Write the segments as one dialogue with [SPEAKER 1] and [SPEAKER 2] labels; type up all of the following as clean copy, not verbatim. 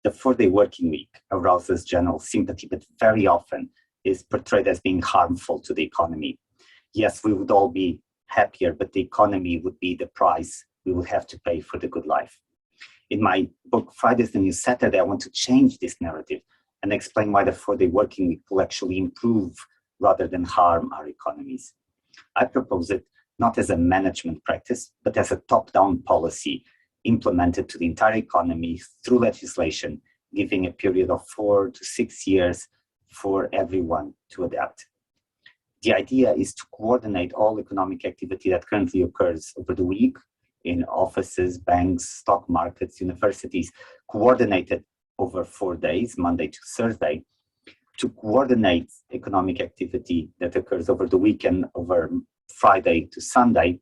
[SPEAKER 1] The 4-day working week arouses general sympathy, but very often is portrayed as being harmful to the economy. Yes, we would all be happier, but the economy would be the price we would have to pay for the good life. In my book, Friday's the New Saturday, I want to change this narrative and explain why the 4-day working week will actually improve rather than harm our economies. I propose it not as a management practice, but as a top-down policy implemented to the entire economy through legislation, giving a period of 4 to 6 years for everyone to adapt. The idea is to coordinate all economic activity that currently occurs over the week in offices, banks, stock markets, universities, coordinated over 4 days, Monday to Thursday, to coordinate economic activity that occurs over the weekend, over Friday to Sunday.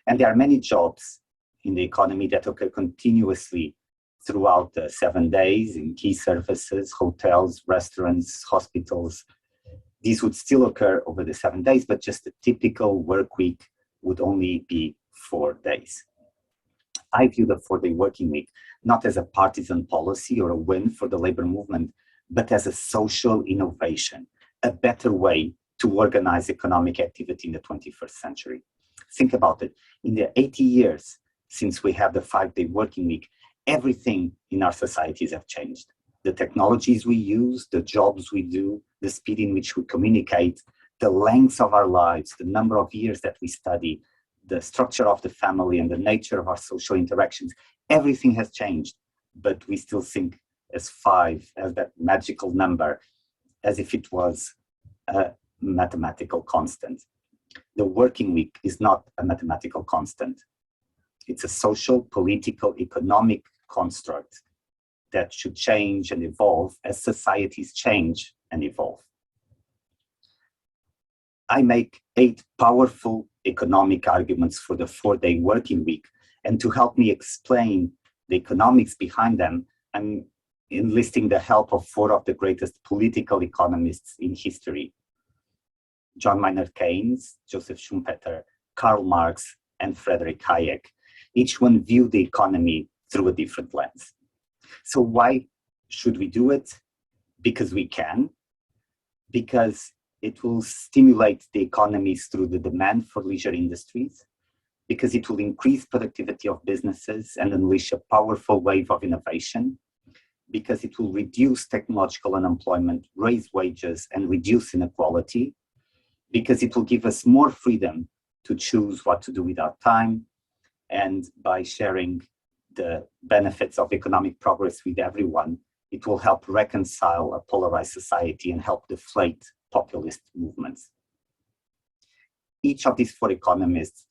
[SPEAKER 1] And there are many jobs in the economy that occur continuously throughout the 7 days in key services, hotels, restaurants, hospitals. These would still occur over the 7 days, but just a typical work week would only be 4 days. I view the 4-day working week not as a partisan policy or a win for the labor movement, but as a social innovation, a better way to organize economic activity in the 21st century. Think about it. In the 80 years since we have the 5-day working week, everything in our societies have changed. The technologies we use, the jobs we do, the speed in which we communicate, the length of our lives, the number of years that we study, the structure of the family and the nature of our social interactions, everything has changed, but we still think as 5, as that magical number, as if it was a mathematical constant. The working week is not a mathematical constant. It's a social, political, economic construct that should change and evolve as societies change and evolve. I make 8 powerful economic arguments for the 4-day working week, and to help me explain the economics behind them, I'm enlisting the help of 4 of the greatest political economists in history: John Maynard Keynes, Joseph Schumpeter, Karl Marx, and Friedrich Hayek. Each one viewed the economy through a different lens. So why should we do it? Because we can, because it will stimulate the economies through the demand for leisure industries, because it will increase productivity of businesses and unleash a powerful wave of innovation, because it will reduce technological unemployment, raise wages, and reduce inequality, because it will give us more freedom to choose what to do with our time, and by sharing the benefits of economic progress with everyone, it will help reconcile a polarized society and help deflate populist movements. Each of these 4 economists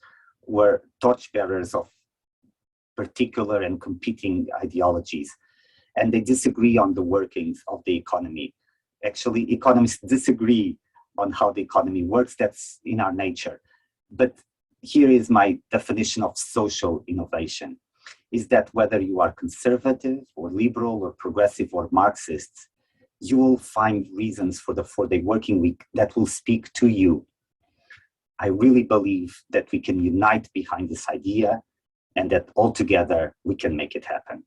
[SPEAKER 1] were torchbearers of particular and competing ideologies, and they disagree on the workings of the economy. Actually, economists disagree on how the economy works. That's in our nature. But here is my definition of social innovation, is that whether you are conservative or liberal or progressive or Marxist, you will find reasons for the 4-day working week that will speak to you. I really believe that we can unite behind this idea and that altogether we can make it happen.